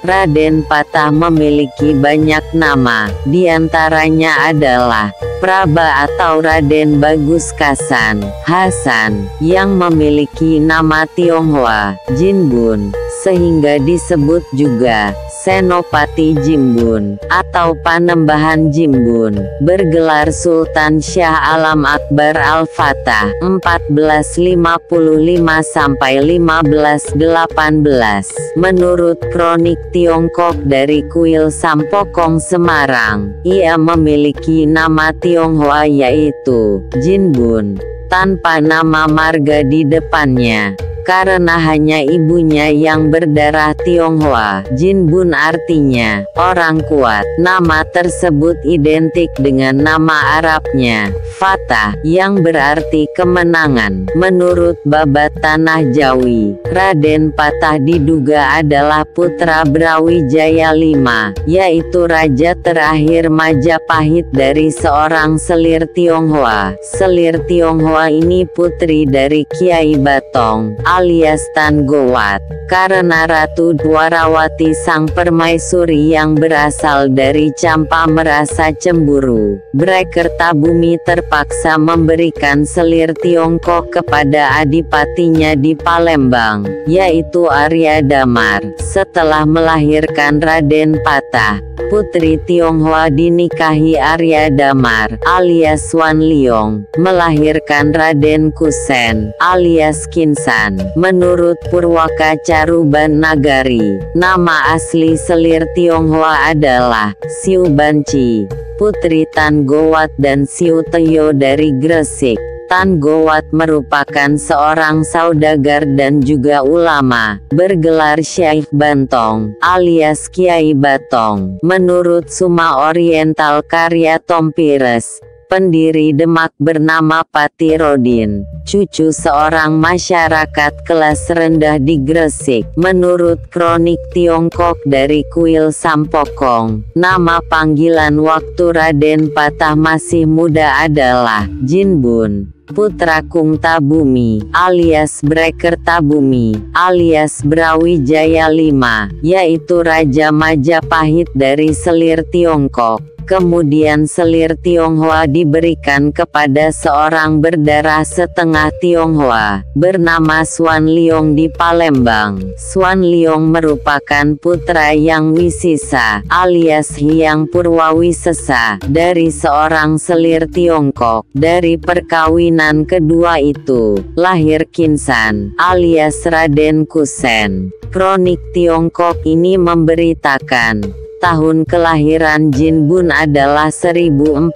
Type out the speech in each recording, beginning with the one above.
Raden Patah memiliki banyak nama, diantaranya adalah Praba atau Raden Bagus Kasan, Hasan, yang memiliki nama Tionghoa, Jinbun, sehingga disebut juga Senopati Jimbun, atau Panembahan Jimbun, bergelar Sultan Syah Alam Akbar Al-Fatah, 1455–1518. Menurut kronik Tiongkok dari Kuil Sampokong Semarang, ia memiliki nama Tionghoa yaitu Jinbun, tanpa nama marga di depannya. Karena hanya ibunya yang berdarah Tionghoa, Jinbun artinya orang kuat. Nama tersebut identik dengan nama Arabnya, Fatah, yang berarti kemenangan. Menurut babat Tanah Jawi, Raden Patah diduga adalah putra Brawijaya V, yaitu raja terakhir Majapahit dari seorang selir Tionghoa. Selir Tionghoa ini putri dari Kiai Batong alias Tan Gowat, karena Ratu Dwarawati sang permaisuri yang berasal dari Campa merasa cemburu. Brekertabumi terpaksa memberikan selir Tiongkok kepada adipatinya di Palembang, yaitu Arya Damar. Setelah melahirkan Raden Patah, putri Tionghoa dinikahi Arya Damar alias Wan Liong, melahirkan Raden Kusen alias Kinsan. Menurut Purwaka Caruban Nagari, nama asli selir Tionghoa adalah Siu Banci, putri Tan Gowat dan Siu Teyo dari Gresik. Tan Gowat merupakan seorang saudagar dan juga ulama, bergelar Syekh Bantong alias Kiai Batong. Menurut Suma Oriental karya Tompires, pendiri Demak bernama Patirodin, cucu seorang masyarakat kelas rendah di Gresik. Menurut kronik Tiongkok dari Kuil Sampokong, nama panggilan waktu Raden Patah masih muda adalah Jinbun, putra Kungtabumi alias Brekertabumi alias Brawijaya V, yaitu Raja Majapahit dari selir Tiongkok. Kemudian selir Tionghoa diberikan kepada seorang berdarah setengah Tionghoa, bernama Swan Liong di Palembang. Swan Liong merupakan putra Yang Wisisa alias Hyang Purwawisesa dari seorang selir Tiongkok. Dari perkawinan kedua itu, lahir Kinsan alias Raden Kusen. Kronik Tiongkok ini memberitakan tahun kelahiran Jinbun adalah 1455.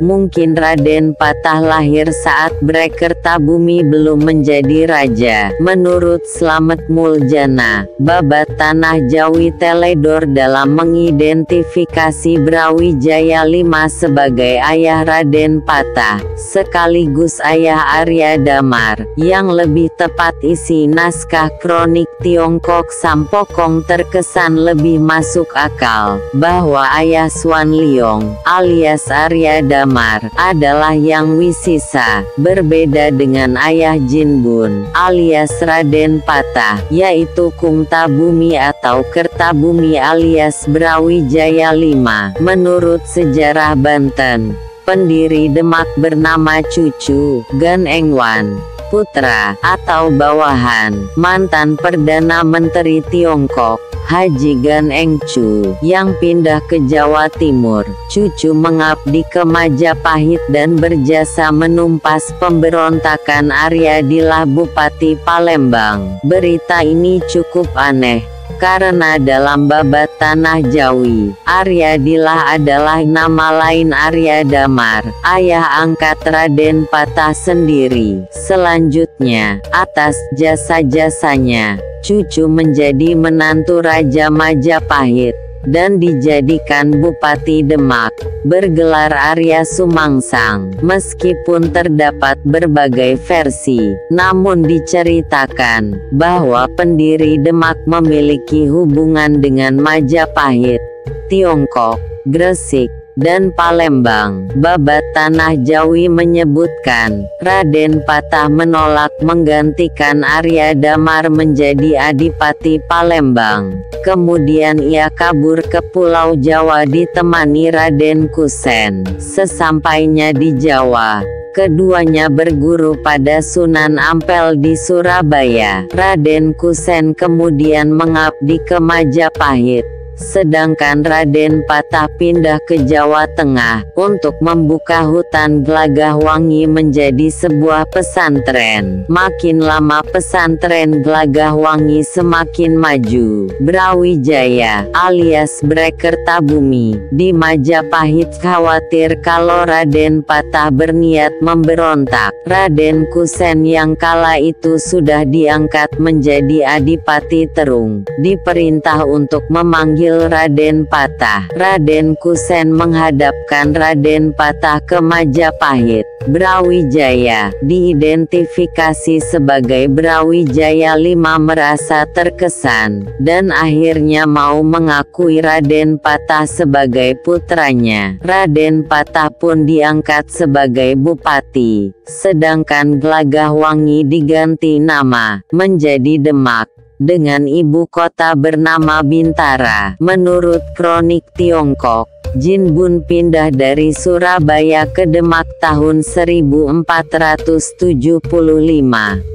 Mungkin Raden Patah lahir saat Brekertabumi belum menjadi raja. Menurut Slamet Muljana, babat Tanah Jawi Teledor dalam mengidentifikasi Brawijaya V sebagai ayah Raden Patah, sekaligus ayah Arya Damar. Yang lebih tepat isi naskah kronik Tiongkok Sampokong terkesan lebih masuk akal, bahwa ayah Swan Liong, alias Arya Damar, adalah Yang Wisisa, berbeda dengan ayah Jinbun, alias Raden Patah, yaitu Kungtabumi atau Kertabumi alias Brawijaya V. Menurut sejarah Banten, pendiri Demak bernama Cucu Gan Engwan, putra atau bawahan mantan Perdana Menteri Tiongkok Haji Gan Engcu yang pindah ke Jawa Timur. Cucu mengabdi ke Majapahit dan berjasa menumpas pemberontakan Arya Dilah Bupati Palembang. Berita ini cukup aneh, karena dalam babat Tanah Jawi, Arya Dilah adalah nama lain Arya Damar, ayah angkat Raden Patah sendiri. Selanjutnya, atas jasa-jasanya, Cucu menjadi menantu Raja Majapahit, dan dijadikan Bupati Demak, bergelar Arya Sumangsang. Meskipun terdapat berbagai versi, namun diceritakan bahwa pendiri Demak memiliki hubungan dengan Majapahit, Tiongkok, Gresik, dan Palembang. Babat Tanah Jawi menyebutkan, Raden Patah menolak menggantikan Arya Damar menjadi Adipati Palembang. Kemudian ia kabur ke Pulau Jawa ditemani Raden Kusen. Sesampainya di Jawa, keduanya berguru pada Sunan Ampel di Surabaya. Raden Kusen kemudian mengabdi ke Majapahit, sedangkan Raden Patah pindah ke Jawa Tengah untuk membuka hutan Gelagahwangi menjadi sebuah pesantren. Makin lama pesantren Gelagahwangi semakin maju. Brawijaya alias Brekertabumi di Majapahit khawatir kalau Raden Patah berniat memberontak. Raden Kusen yang kala itu sudah diangkat menjadi Adipati Terung, diperintah untuk memanggil Raden Patah. Raden Kusen menghadapkan Raden Patah ke Majapahit. Brawijaya diidentifikasi sebagai Brawijaya V merasa terkesan, dan akhirnya mau mengakui Raden Patah sebagai putranya. Raden Patah pun diangkat sebagai bupati, sedangkan Gelagahwangi diganti nama menjadi Demak, dengan ibu kota bernama Bintara. Menurut kronik Tiongkok, Jin Bun pindah dari Surabaya ke Demak tahun 1475.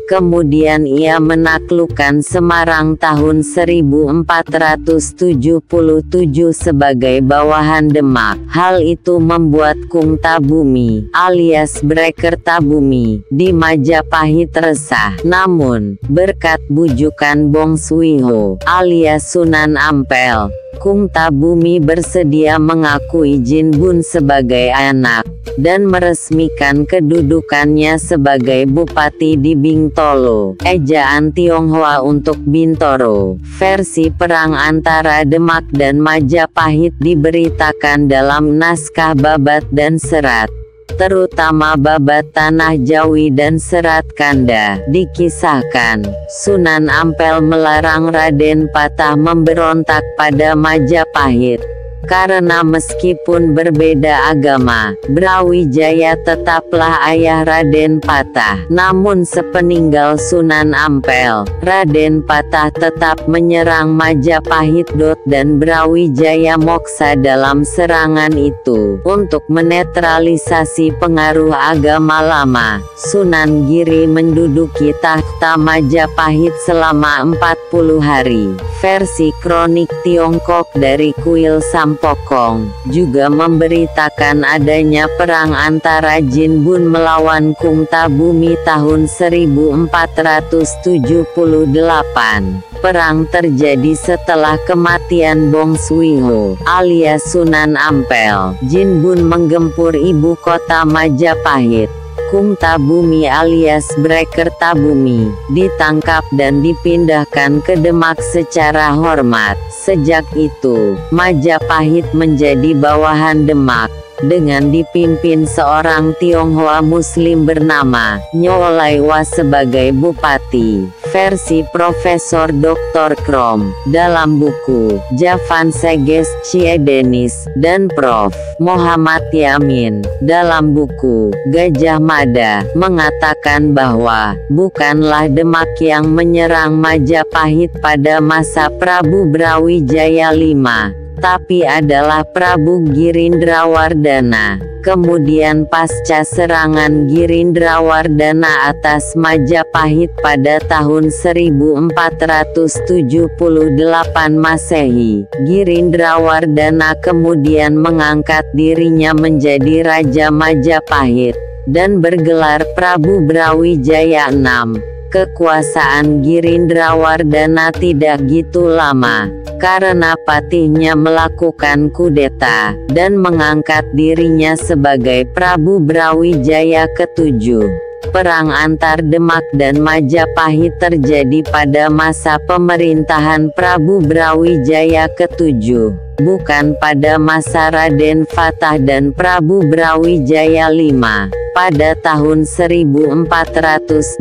Kemudian ia menaklukkan Semarang tahun 1477 sebagai bawahan Demak. Hal itu membuat Kungtabumi alias Brekertabumi di Majapahit resah. Namun, berkat bujukan Bong Suiho alias Sunan Ampel, Kungtabumi bersedia mengakui Jin Bun sebagai anak, dan meresmikan kedudukannya sebagai bupati di Bintolo. Ejaan Tionghoa untuk Bintoro. Versi perang antara Demak dan Majapahit diberitakan dalam naskah Babat dan Serat, terutama Babat Tanah Jawi dan Serat Kanda. Dikisahkan, Sunan Ampel melarang Raden Patah memberontak pada Majapahit, karena meskipun berbeda agama, Brawijaya tetaplah ayah Raden Patah. Namun sepeninggal Sunan Ampel, Raden Patah tetap menyerang Majapahit dan Brawijaya moksa dalam serangan itu. Untuk menetralisasi pengaruh agama lama, Sunan Giri menduduki tahta Majapahit selama 40 hari. Versi kronik Tiongkok dari Kuil Sampokong juga memberitakan adanya perang antara Jin Bun melawan Kungtabumi tahun 1478. Perang terjadi setelah kematian Bong Suiho alias Sunan Ampel. Jin Bun menggempur ibu kota Majapahit. Kungtabumi alias Brekertabumi ditangkap dan dipindahkan ke Demak secara hormat. Sejak itu, Majapahit menjadi bawahan Demak, dengan dipimpin seorang Tionghoa Muslim bernama Nyolaiwa sebagai bupati. Versi Profesor Dr. Krom dalam buku Javan Seges Ciedenis dan Prof. Muhammad Yamin dalam buku Gajah Mada mengatakan bahwa bukanlah Demak yang menyerang Majapahit pada masa Prabu Brawijaya V, tapi adalah Prabu Girindrawardana. Kemudian pasca serangan Girindrawardana atas Majapahit pada tahun 1478 Masehi, Girindrawardana kemudian mengangkat dirinya menjadi Raja Majapahit, dan bergelar Prabu Brawijaya VI. Kekuasaan Girindrawardana tidak gitu lama, karena patihnya melakukan kudeta, dan mengangkat dirinya sebagai Prabu Brawijaya ke-7. Perang antar Demak dan Majapahit terjadi pada masa pemerintahan Prabu Brawijaya ke-7, bukan pada masa Raden Fatah dan Prabu Brawijaya V. Pada tahun 1485,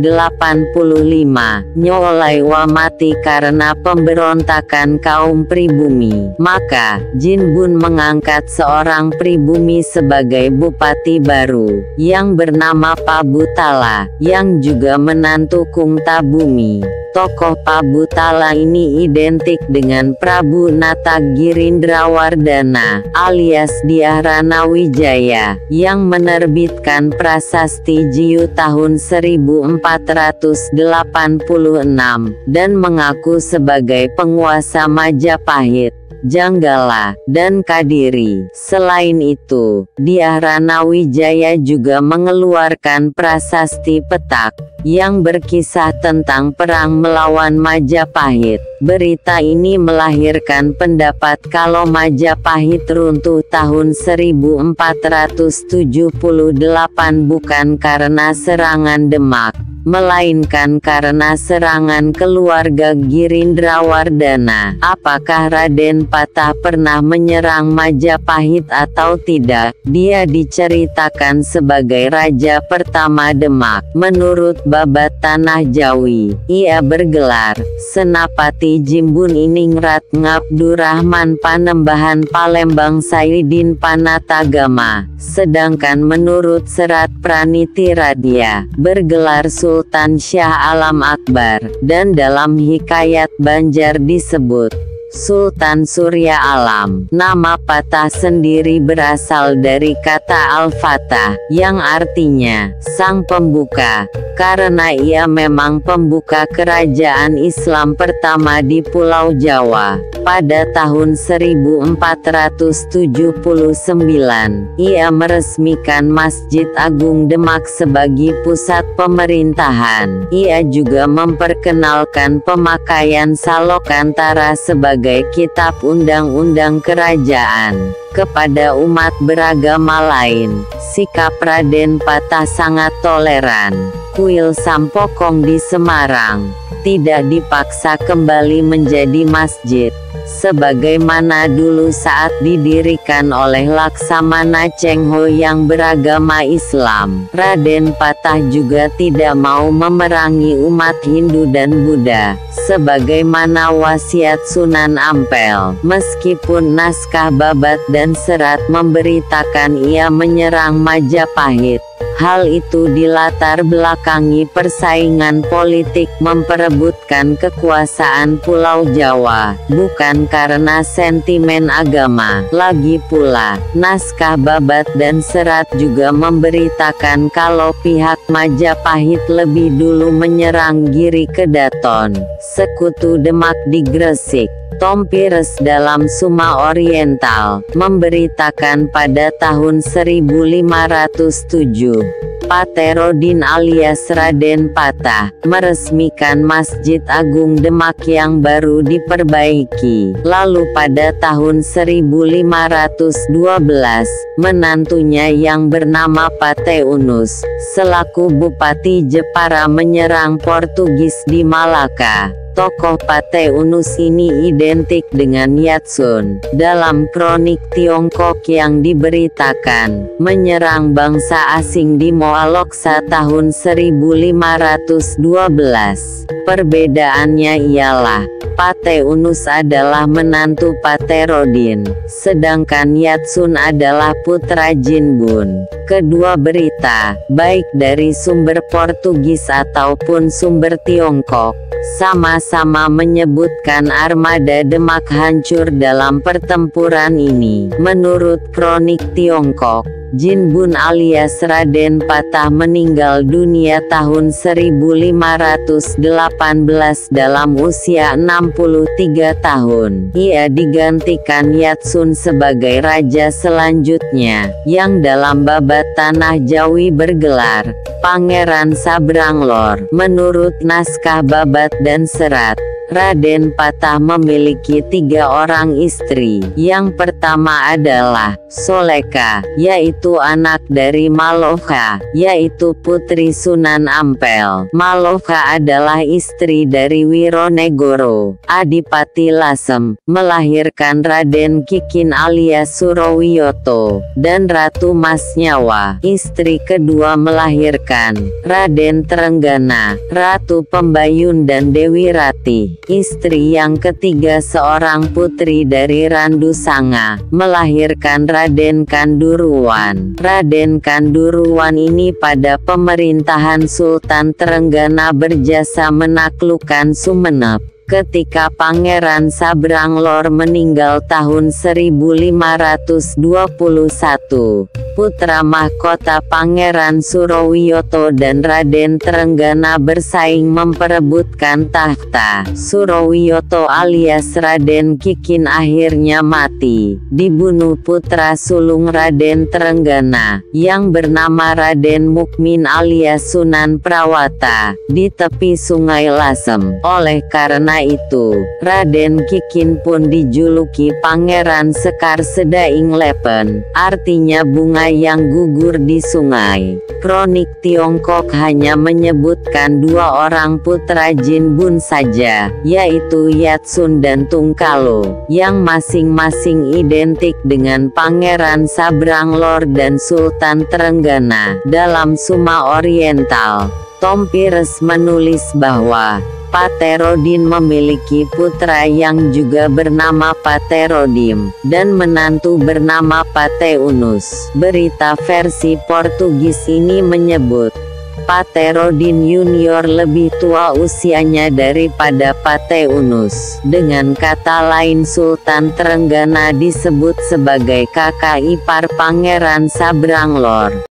Nyolaiwa mati karena pemberontakan kaum pribumi. Maka, Jinbun mengangkat seorang pribumi sebagai bupati baru, yang bernama Pabutala, yang juga menantu Kung Tabumi. Tokoh Pabutala ini identik dengan Prabu Nata Girindrawardana, alias Dyah Ranawijaya, yang menerbitkan Prasasti Jiyu tahun 1486, dan mengaku sebagai penguasa Majapahit, Janggala, dan Kadiri. Selain itu, Dyah Ranawijaya juga mengeluarkan Prasasti Petak, yang berkisah tentang perang melawan Majapahit. Berita ini melahirkan pendapat kalau Majapahit runtuh tahun 1478 bukan karena serangan Demak, melainkan karena serangan keluarga Girindrawardana. Apakah Raden Patah pernah menyerang Majapahit atau tidak? Dia diceritakan sebagai raja pertama Demak. Menurut Babat Tanah Jawi, ia bergelar Senapati Jimbun Iningrat Ngabdurrahman Panembahan Palembang Saidin Panatagama. Sedangkan menurut Serat Praniti Radia, bergelar Sultan Syah Alam Akbar, dan dalam Hikayat Banjar disebut Sultan Surya Alam. Nama Patah sendiri berasal dari kata Al-Fatah, yang artinya sang pembuka, karena ia memang pembuka kerajaan Islam pertama di Pulau Jawa. Pada tahun 1479, ia meresmikan Masjid Agung Demak sebagai pusat pemerintahan. Ia juga memperkenalkan pemakaian Salokantara sebagai kitab undang-undang kerajaan kepada umat beragama lain. Sikap Raden Patah sangat toleran. Kuil Sampokong di Semarang tidak dipaksa kembali menjadi masjid, sebagaimana dulu saat didirikan oleh Laksamana Cheng Ho yang beragama Islam. Raden Patah juga tidak mau memerangi umat Hindu dan Buddha, sebagaimana wasiat Sunan Ampel. Meskipun naskah Babat dan Serat memberitakan ia menyerang Majapahit, hal itu dilatar belakangi persaingan politik memperebutkan kekuasaan Pulau Jawa, bukan karena sentimen agama. Lagi pula, naskah Babat dan Serat juga memberitakan kalau pihak Majapahit lebih dulu menyerang Giri Kedaton, sekutu Demak di Gresik. Tom Pires dalam Suma Oriental memberitakan pada tahun 1507, Paterodin alias Raden Patah meresmikan Masjid Agung Demak yang baru diperbaiki. Lalu pada tahun 1512, menantunya yang bernama Pateunus, selaku Bupati Jepara menyerang Portugis di Malaka. Tokoh Pateunus ini identik dengan Yatsun dalam kronik Tiongkok yang diberitakan menyerang bangsa asing di Moaloksa tahun 1512. Perbedaannya ialah, Pateunus adalah menantu Paterodin, sedangkan Yatsun adalah putra Jinbun. Kedua berita, baik dari sumber Portugis ataupun sumber Tiongkok, sama-sama menyebutkan armada Demak hancur dalam pertempuran ini. Menurut kronik Tiongkok, Jinbun alias Raden Patah meninggal dunia tahun 1518 dalam usia 63 tahun. Ia digantikan Yatsun sebagai raja selanjutnya, yang dalam Babat Tanah Jawi bergelar Pangeran Sabranglor. Menurut naskah Babat dan Serat, Raden Patah memiliki 3 orang istri. Yang pertama adalah Soleka, yaitu anak dari Maloka, yaitu putri Sunan Ampel. Maloka adalah istri dari Wironegoro, Adipati Lasem, melahirkan Raden Kikin alias Surowiyoto, dan Ratu Masnyawa. Istri kedua melahirkan Raden Trenggana, Ratu Pembayun dan Dewi Rati. Istri yang ketiga seorang putri dari Randu Sanga, melahirkan Raden Kanduruwan. Raden Kanduruwan ini pada pemerintahan Sultan Trenggana berjasa menaklukkan Sumenep. Ketika Pangeran Sabranglor meninggal tahun 1521, putra mahkota Pangeran Surowiyoto dan Raden Trenggana bersaing memperebutkan tahta. Surowiyoto alias Raden Kikin akhirnya mati, dibunuh putra sulung Raden Trenggana, yang bernama Raden Mukmin alias Sunan Prawata, di tepi Sungai Lasem. Oleh karena itu, Raden Kikin pun dijuluki Pangeran Sekar Sedaing Lepen, artinya bunga yang gugur di sungai. Kronik Tiongkok hanya menyebutkan 2 orang putra Jin Bun saja, yaitu Yatsun dan Tungkalo, yang masing-masing identik dengan Pangeran Sabranglor dan Sultan Trenggana. Dalam Suma Oriental, Tom Pires menulis bahwa Paterodin memiliki putra yang juga bernama Paterodim, dan menantu bernama Pateunus. Berita versi Portugis ini menyebut, Paterodin Junior lebih tua usianya daripada Pateunus. Dengan kata lain, Sultan Trenggana disebut sebagai kakak ipar Pangeran Sabranglor.